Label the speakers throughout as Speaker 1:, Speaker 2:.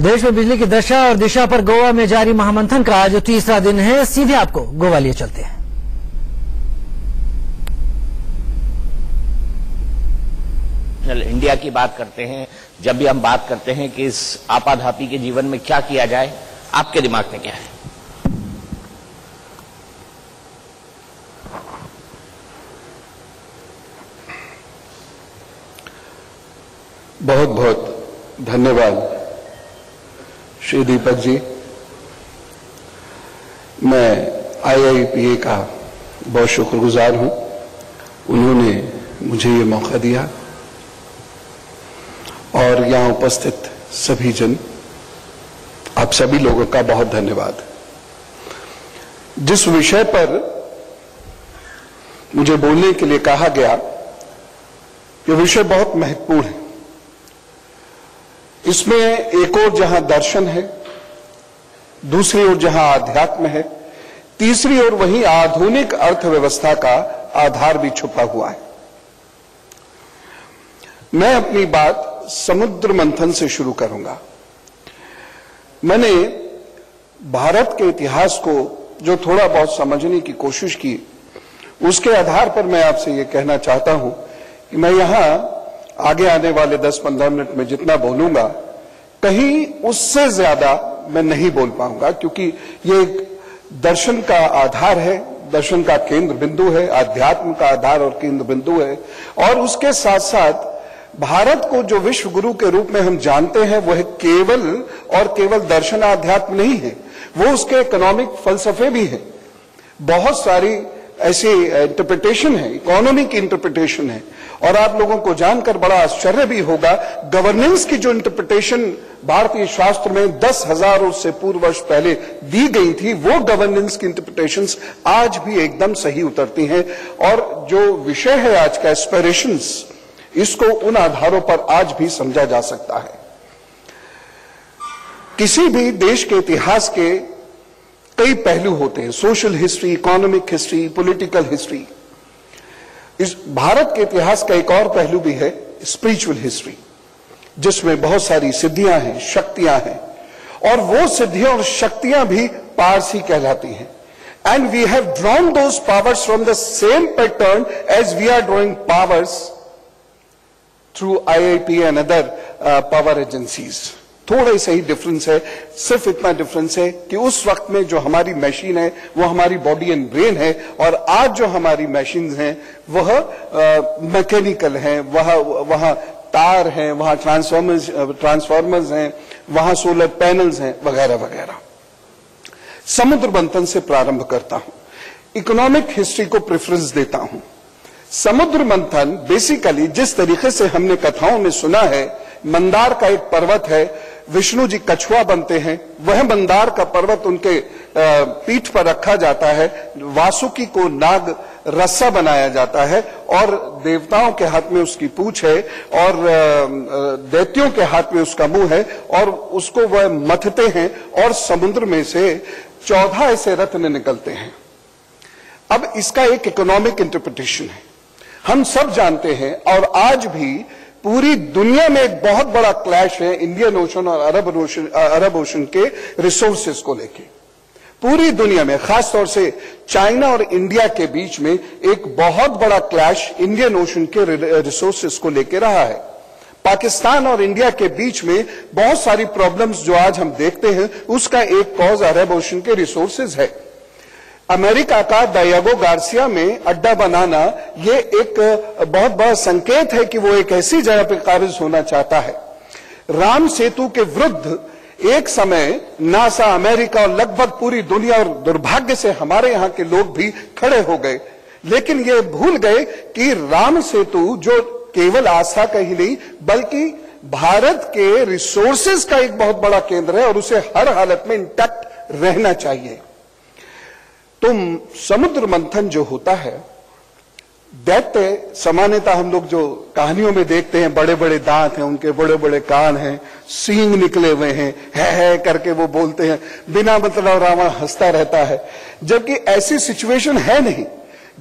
Speaker 1: देश में बिजली की दशा और दिशा पर गोवा में जारी महामंथन का आज तीसरा दिन है। सीधे आपको गोवा लिए चलते हैं।
Speaker 2: इंडिया की बात करते हैं, जब भी हम बात करते हैं कि इस आपाधापी के जीवन में क्या किया जाए, आपके दिमाग में क्या है?
Speaker 3: बहुत बहुत धन्यवाद श्री दीपक जी। मैं IIPA का बहुत शुक्रगुजार हूं, उन्होंने मुझे ये मौका दिया और यहां उपस्थित सभी जन, आप सभी लोगों का बहुत धन्यवाद। जिस विषय पर मुझे बोलने के लिए कहा गया, यह विषय बहुत महत्वपूर्ण है। इसमें एक ओर जहां दर्शन है, दूसरी ओर जहां आध्यात्म है, तीसरी ओर वहीं आधुनिक अर्थव्यवस्था का आधार भी छुपा हुआ है। मैं अपनी बात समुद्र मंथन से शुरू करूंगा। मैंने भारत के इतिहास को जो थोड़ा बहुत समझने की कोशिश की, उसके आधार पर मैं आपसे ये कहना चाहता हूं कि मैं यहां आगे आने वाले 10-15 मिनट में जितना बोलूंगा, कहीं उससे ज्यादा मैं नहीं बोल पाऊंगा, क्योंकि ये एक दर्शन का आधार है, दर्शन का केंद्र बिंदु है, आध्यात्म का आधार और केंद्र बिंदु है। और उसके साथ साथ भारत को जो विश्व गुरु के रूप में हम जानते हैं, वह केवल और केवल दर्शन आध्यात्म नहीं है, वो उसके इकोनॉमिक फलसफे भी है। बहुत सारी ऐसी इंटरप्रिटेशन है, इकोनॉमी की इंटरप्रिटेशन है। और आप लोगों को जानकर बड़ा आश्चर्य भी होगा, गवर्नेंस की जो इंटरप्रिटेशन भारतीय शास्त्र में 10,000 से पूर्व वर्ष पहले दी गई थी, वो गवर्नेंस की इंटरप्रिटेशंस आज भी एकदम सही उतरती हैं। और जो विषय है आज का, एस्पिरेशंस, इसको उन आधारों पर आज भी समझा जा सकता है। किसी भी देश के इतिहास के कई पहलू होते हैं, social history, economic history, political history. इस भारत के इतिहास का एक और पहलू भी है, स्पिरिचुअल हिस्ट्री, जिसमें बहुत सारी सिद्धियां हैं, शक्तियां हैं, और वो सिद्धियां और शक्तियां भी पारसी कहलाती हैं। And we have drawn those powers from the same pattern as we are drawing powers through IIPA and other power agencies. थोड़ा सा ही डिफरेंस है, सिर्फ इतना डिफरेंस है कि उस वक्त में जो हमारी मशीन है वो हमारी बॉडी एंड ब्रेन है, और आज जो हमारी मशीन हैं वह मैकेनिकल हैं, वहां तार हैं, वहां ट्रांसफॉर्मर्स हैं, वहां सोलर पैनल्स हैं, वगैरह वगैरह। समुद्र मंथन से प्रारंभ करता हूं, इकोनॉमिक हिस्ट्री को प्रेफरेंस देता हूं। समुद्र मंथन बेसिकली जिस तरीके से हमने कथाओं में सुना है, मंदार का एक पर्वत है, विष्णु जी कछुआ बनते हैं, वह मंदार का पर्वत उनके पीठ पर रखा जाता है, वासुकी को नाग रस्सा बनाया जाता है, और देवताओं के हाथ में उसकी पूंछ है, और दैत्यों के हाथ में उसका मुंह है, और उसको वह मथते हैं, और समुद्र में से 14 ऐसे रत्न निकलते हैं। अब इसका एक इकोनॉमिक इंटरप्रिटेशन है, हम सब जानते हैं, और आज भी पूरी दुनिया में एक बहुत बड़ा क्लैश है इंडियन ओशन और अरब ओशन के रिसोर्सेज को लेके। पूरी दुनिया में, खासतौर से चाइना और इंडिया के बीच में एक बहुत बड़ा क्लैश इंडियन ओशन के रिसोर्सेज को लेके रहा है। पाकिस्तान और इंडिया के बीच में बहुत सारी प्रॉब्लम्स जो आज हम देखते हैं, उसका एक कॉज अरब ओशन के रिसोर्सेज है। अमेरिका का डायगो गार्सिया में अड्डा बनाना, ये एक बहुत बड़ा संकेत है कि वो एक ऐसी जगह पर काबिज होना चाहता है। राम सेतु के विरुद्ध एक समय नासा, अमेरिका और लगभग पूरी दुनिया, और दुर्भाग्य से हमारे यहां के लोग भी खड़े हो गए, लेकिन ये भूल गए कि राम सेतु जो केवल आस्था का ही नहीं, बल्कि भारत के रिसोर्सेज का एक बहुत बड़ा केंद्र है, और उसे हर हालत में इंटैक्ट रहना चाहिए। तो समुद्र मंथन जो होता है, दैत्य सामान्यतः हम लोग जो कहानियों में देखते हैं, बड़े बड़े दांत हैं, उनके बड़े बड़े कान हैं, सींग निकले हुए हैं, है करके वो बोलते हैं, बिना मतलब रावण हंसता रहता है, जबकि ऐसी सिचुएशन है नहीं।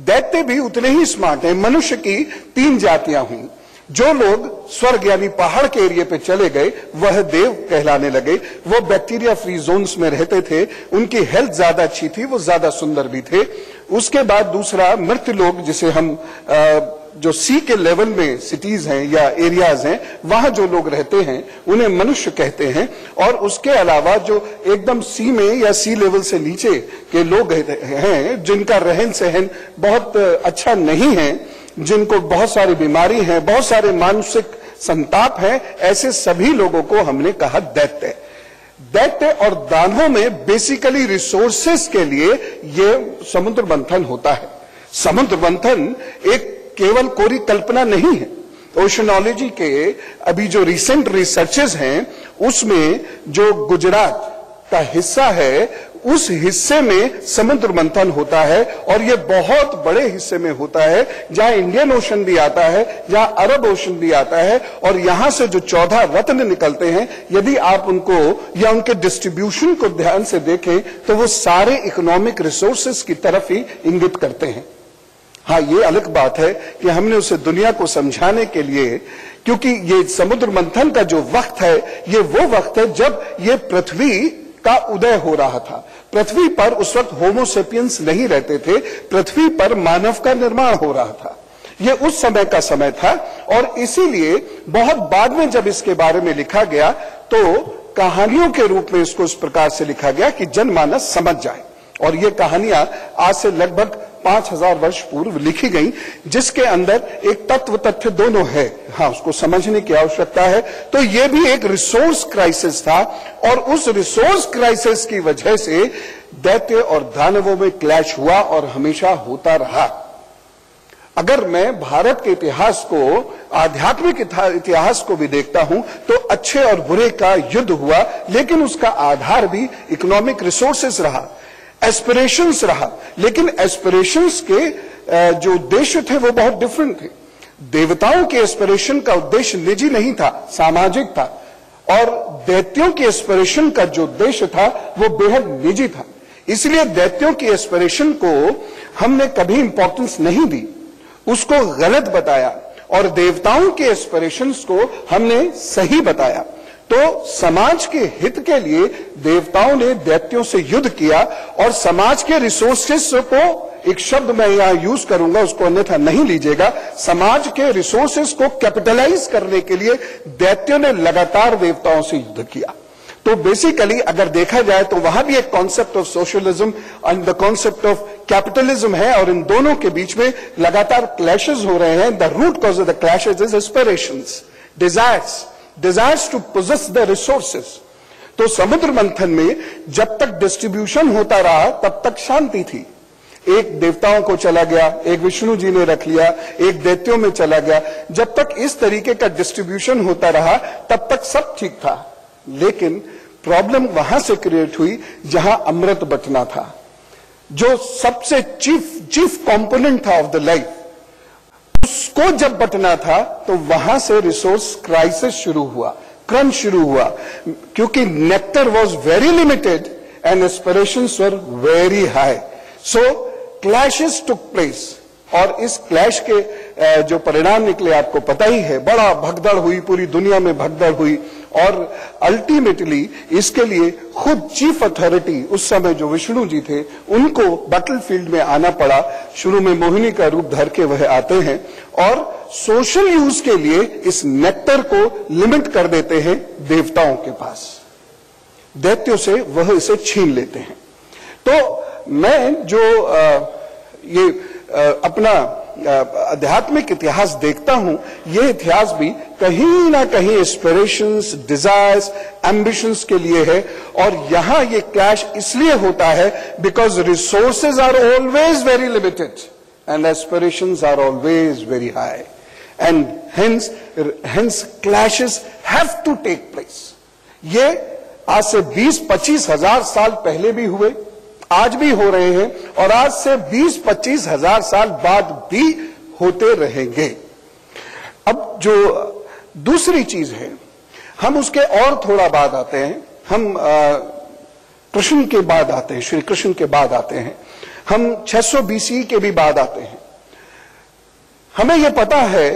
Speaker 3: दैत्य भी उतने ही स्मार्ट हैं। मनुष्य की 3 जातियां हुई, जो लोग स्वर्ग यानी पहाड़ के एरिया पे चले गए वह देव कहलाने लगे। वो बैक्टीरिया फ्री जोन्स में रहते थे, उनकी हेल्थ ज्यादा अच्छी थी, वो ज्यादा सुंदर भी थे। उसके बाद दूसरा मृत लोग, जिसे हम जो सी के लेवल में सिटीज हैं या एरियाज हैं, वहां जो लोग रहते हैं उन्हें मनुष्य कहते हैं। और उसके अलावा जो एकदम सी में या सी लेवल से नीचे के लोग हैं, जिनका रहन सहन बहुत अच्छा नहीं है, जिनको बहुत सारी बीमारी है, बहुत सारे मानसिक संताप है, ऐसे सभी लोगों को हमने कहा दैत्य। दैत्य और दानवों में बेसिकली रिसोर्सेस के लिए ये समुद्र मंथन होता है। समुद्र मंथन एक केवल कोरी कल्पना नहीं है। ओशनोलॉजी के अभी जो रिसेंट रिसर्चेस हैं उसमें जो गुजरात का हिस्सा है उस हिस्से में समुद्र मंथन होता है, और ये बहुत बड़े हिस्से में होता है जहां इंडियन ओशन भी आता है, जहां अरब ओशन भी आता है। और यहां से जो 14 रत्न निकलते हैं, यदि आप उनको या उनके डिस्ट्रीब्यूशन को ध्यान से देखें तो वो सारे इकोनॉमिक रिसोर्सेस की तरफ ही इंगित करते हैं। हाँ, ये अलग बात है कि हमने उसे दुनिया को समझाने के लिए, क्योंकि ये समुद्र मंथन का जो वक्त है, ये वो वक्त है जब ये पृथ्वी का उदय हो रहा था। पृथ्वी पर उस वक्त होमोसेपियंस नहीं रहते थे, पृथ्वी पर मानव का निर्माण हो रहा था। ये उस समय का समय था, और इसीलिए बहुत बाद में जब इसके बारे में लिखा गया तो कहानियों के रूप में इसको इस प्रकार से लिखा गया कि जनमानस समझ जाए। और ये कहानियां आज से लगभग 5000 वर्ष पूर्व लिखी गई, जिसके अंदर एक तत्व तथ्य दोनों है। हाँ, उसको समझने की आवश्यकता है। तो ये भी एक रिसोर्स क्राइसिस था, और उस रिसोर्स क्राइसिस की वजह से दैत्य और दानवों में क्लैश हुआ और हमेशा होता रहा। अगर मैं भारत के इतिहास को, आध्यात्मिक इतिहास को भी देखता हूं तो अच्छे और बुरे का युद्ध हुआ, लेकिन उसका आधार भी इकोनॉमिक रिसोर्सेस रहा, एस्पिरेशंस रहा। लेकिन एस्पिरेशंस के जो उद्देश्य थे वो बहुत डिफरेंट थे। देवताओं के एस्पिरेशन का उद्देश्य निजी नहीं था, सामाजिक था, और दैत्यों के एस्पिरेशन का जो उद्देश्य था वो बेहद निजी था। इसलिए दैत्यों की एस्पिरेशन को हमने कभी इंपॉर्टेंस नहीं दी, उसको गलत बताया, और देवताओं के एस्पिरेशंस को हमने सही बताया। तो समाज के हित के लिए देवताओं ने दैत्यों से युद्ध किया, और समाज के रिसोर्सेस को, एक शब्द मैं यहां यूज करूंगा, उसको अन्यथा नहीं लीजिएगा, समाज के रिसोर्सेस को कैपिटलाइज करने के लिए दैत्यों ने लगातार देवताओं से युद्ध किया। तो बेसिकली अगर देखा जाए तो वहां भी एक concept of socialism and the concept of capitalism है, और इन दोनों के बीच में लगातार क्लैशेस हो रहे हैं। The root cause of the clashes is aspirations, desires to possess the resources. तो समुद्र मंथन में जब तक डिस्ट्रीब्यूशन होता रहा तब तक शांति थी। एक देवताओं को चला गया, एक विष्णु जी ने रख लिया, एक दैत्यों में चला गया। जब तक इस तरीके का डिस्ट्रीब्यूशन होता रहा तब तक सब ठीक था। लेकिन प्रॉब्लम वहां से क्रिएट हुई जहां अमृत बटना था, जो सबसे चीफ कंपोनेंट था ऑफ द लाइफ। उसको जब बटना था तो वहां से रिसोर्स क्राइसिस शुरू हुआ, क्रंच शुरू हुआ, क्योंकि nectar was very limited and aspirations were very high. So clashes took place, और इस क्लैश के जो परिणाम निकले आपको पता ही है। बड़ा भगदड़ हुई, पूरी दुनिया में भगदड़ हुई, और अल्टीमेटली इसके लिए खुद चीफ अथॉरिटी उस समय जो विष्णु जी थे उनको बैटलफील्ड में आना पड़ा। शुरू में मोहिनी का रूप धर के वह आते हैं और सोशल यूज के लिए इस नेक्टर को लिमिट कर देते हैं देवताओं के पास, दैत्यों से वह इसे छीन लेते हैं। तो मैं जो ये अपना आध्यात्मिक इतिहास देखता हूं, ये इतिहास भी कहीं ना कहीं एस्पिरेशंस, डिजायर्स, एम्बिशंस के लिए है। और यहां ये क्लैश इसलिए होता है because resources are always very limited and aspirations are always very high, and hence clashes have to take place. ये आज से 20-25 हजार साल पहले भी हुए, आज भी हो रहे हैं, और आज से 20-25 हजार साल बाद भी होते रहेंगे। अब जो दूसरी चीज है, हम उसके और थोड़ा बाद आते हैं। हम कृष्ण के बाद आते हैं, श्री कृष्ण के बाद आते हैं, हम 600 BC के भी बाद आते हैं। हमें यह पता है,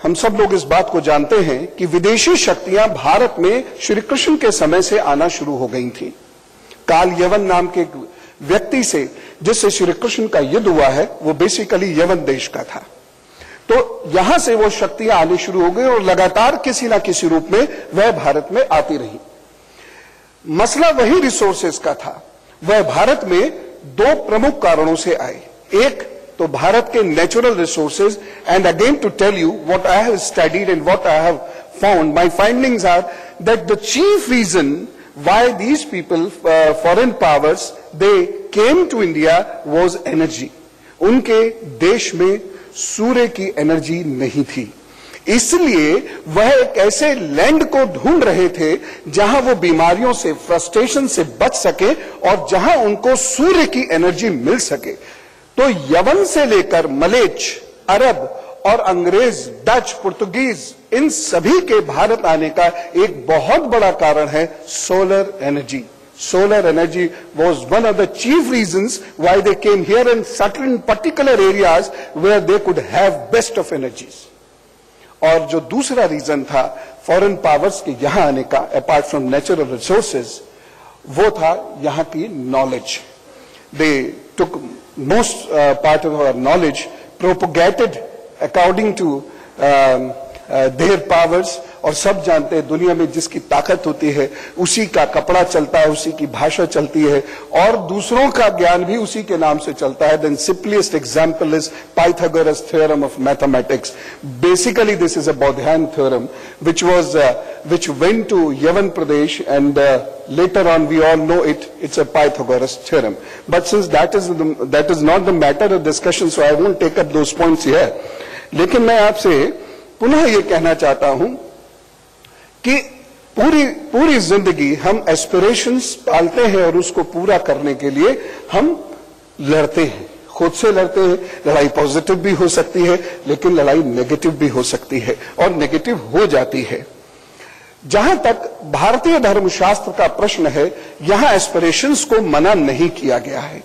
Speaker 3: हम सब लोग इस बात को जानते हैं कि विदेशी शक्तियां भारत में श्री कृष्ण के समय से आना शुरू हो गई थी। काल यवन नाम के व्यक्ति से जिससे श्री कृष्ण का युद्ध हुआ है वो बेसिकली यवन देश का था। तो यहां से वो शक्तियां आनी शुरू हो गई और लगातार किसी ना किसी रूप में वह भारत में आती रही। मसला वही रिसोर्सेज का था। वह भारत में दो प्रमुख कारणों से आए। एक तो भारत के natural resources, and again to tell you what I have studied and what I have found, my findings are that the chief reason why these people, foreign powers, they came to India was energy. उनके देश में सूर्य की energy नहीं थी, इसलिए वह एक ऐसे लैंड को ढूंढ रहे थे जहां वो बीमारियों से, फ्रस्ट्रेशन से बच सके और जहां उनको सूर्य की एनर्जी मिल सके। तो यवन से लेकर मलेच, अरब और अंग्रेज, डच, पुर्तगीज, इन सभी के भारत आने का एक बहुत बड़ा कारण है solar energy. Solar energy was one of the chief reasons why they came here in certain particular areas where they could have best of energies. और जो दूसरा रीजन था फॉरेन पावर्स के यहां आने का, अपार्ट फ्रॉम नेचुरल रिसोर्सेज, वो था यहां की knowledge. They took most part of our knowledge, propagated according to their powers. और सब जानते हैं दुनिया में जिसकी ताकत होती है उसी का कपड़ा चलता है, उसी की भाषा चलती है और दूसरों का ज्ञान भी उसी के नाम से चलता है। Then simplest example is Pythagoras theorem of mathematics. Basically this is a Baudhayana theorem which went to Yavan Pradesh, and later on we all know it's a Pythagoras theorem. But since that is not the matter of discussion, so I won't take up those points here. लेकिन मैं आपसे पुनः ये कहना चाहता हूं कि पूरी जिंदगी हम एस्पिरेशंस पालते हैं और उसको पूरा करने के लिए हम लड़ते हैं, खुद से लड़ते हैं। लड़ाई पॉजिटिव भी हो सकती है लेकिन लड़ाई नेगेटिव भी हो सकती है और नेगेटिव हो जाती है। जहां तक भारतीय धर्मशास्त्र का प्रश्न है, यहां एस्पिरेशंस को मना नहीं किया गया है।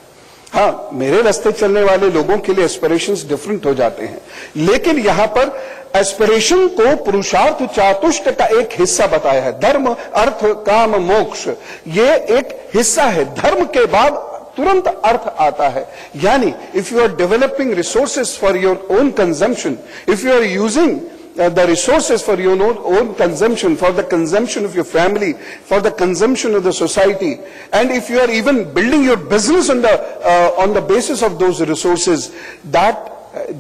Speaker 3: हाँ, मेरे रास्ते चलने वाले लोगों के लिए एस्पिरेशंस डिफरेंट हो जाते हैं, लेकिन यहां पर एस्पिरेशन को पुरुषार्थ चातुष्ट का एक हिस्सा बताया है। धर्म, अर्थ, काम, मोक्ष, ये एक हिस्सा है। धर्म के बाद तुरंत अर्थ आता है। यानी if you are developing resources for your own consumption, if you are using the resources for your own consumption, for the consumption of your family, for the consumption of the society, and if you are even building your business on the basis of those resources,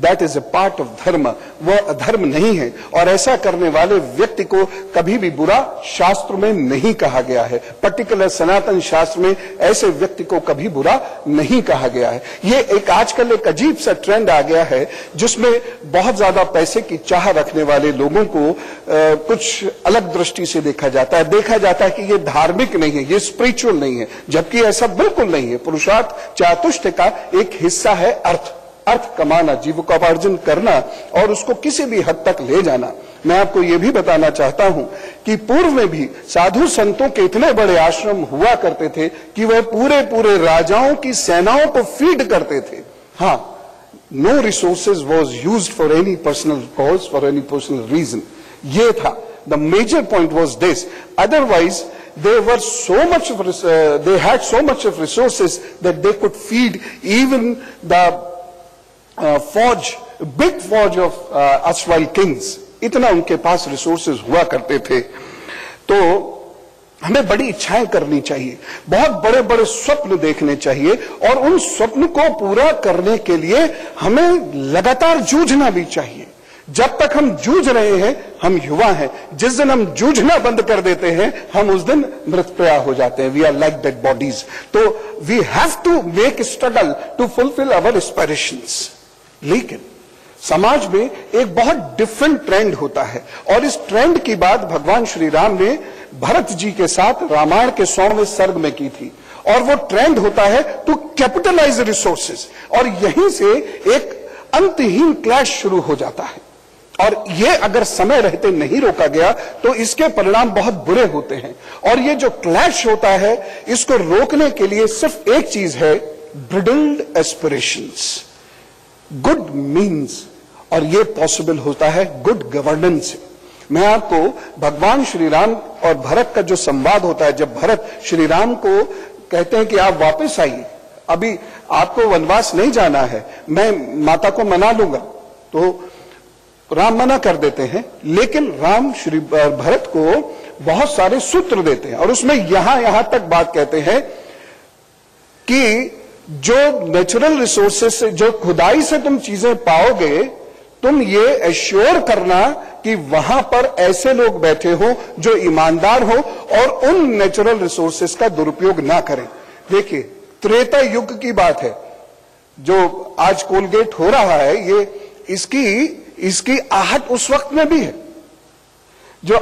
Speaker 3: that is a part of dharma. वह अधर्म नहीं है और ऐसा करने वाले व्यक्ति को कभी भी बुरा शास्त्र में नहीं कहा गया है। पर्टिकुलर सनातन शास्त्र में ऐसे व्यक्ति को कभी बुरा नहीं कहा गया है। ये एक आजकल एक अजीब सा ट्रेंड आ गया है जिसमें बहुत ज्यादा पैसे की चाह रखने वाले लोगों को कुछ अलग दृष्टि से देखा जाता है। देखा जाता है कि ये धार्मिक नहीं है, ये स्पिरिचुअल नहीं है, जबकि ऐसा बिल्कुल नहीं है। पुरुषार्थ चातुष्ट का एक हिस्सा है अर्थ कमाना, जीविकोपार्जन करना और उसको किसी भी हद तक ले जाना। मैं आपको यह भी बताना चाहता हूं कि पूर्व में भी साधु संतों के इतने बड़े आश्रम हुआ करते थे कि वह पूरे राजाओं की सेनाओं को फीड करते थे। हाँ, no resources was used for any personal cause, for any personal reason. ये था the major point was this. Otherwise they were so much of they had so much of resources that they could feed even the big forge of erstwhile kings। इतना उनके पास resources हुआ करते थे। तो हमें बड़ी इच्छाएं करनी चाहिए, बहुत बड़े बड़े स्वप्न देखने चाहिए और उन स्वप्न को पूरा करने के लिए हमें लगातार जूझना भी चाहिए। जब तक हम जूझ रहे हैं हम युवा हैं, जिस दिन हम जूझना बंद कर देते हैं हम उस दिन मृतप्राय हो जाते हैं। We are like dead bodies. तो we have to make struggle to fulfil our aspirations. लेकिन समाज में एक बहुत डिफरेंट ट्रेंड होता है और इस ट्रेंड की बात भगवान श्री राम ने भरत जी के साथ रामायण के 100वें सर्ग में की थी। और वो ट्रेंड होता है टू कैपिटलाइज रिसोर्सेज और यहीं से एक अंतहीन क्लैश शुरू हो जाता है। और ये अगर समय रहते नहीं रोका गया तो इसके परिणाम बहुत बुरे होते हैं। और ये जो क्लैश होता है इसको रोकने के लिए सिर्फ एक चीज है, ब्रिडल्ड एस्पिरेशंस। गुड मीन्स और ये पॉसिबल होता है गुड गवर्नेंस से। मैं आपको भगवान श्री राम और भरत का जो संवाद होता है, जब भरत श्री राम को कहते हैं कि आप वापस आइए, अभी आपको वनवास नहीं जाना है, मैं माता को मना लूंगा, तो राम मना कर देते हैं। लेकिन राम श्री भरत को बहुत सारे सूत्र देते हैं और उसमें यहां तक बात कहते हैं कि जो नेचुरल रिसोर्सेस से, जो खुदाई से तुम चीजें पाओगे, तुम ये एश्योर करना कि वहां पर ऐसे लोग बैठे हो जो ईमानदार हो और उन नेचुरल रिसोर्सेस का दुरुपयोग ना करें। देखिए, त्रेता युग की बात है, जो आज कोलगेट हो रहा है, ये इसकी आहट उस वक्त में भी है जो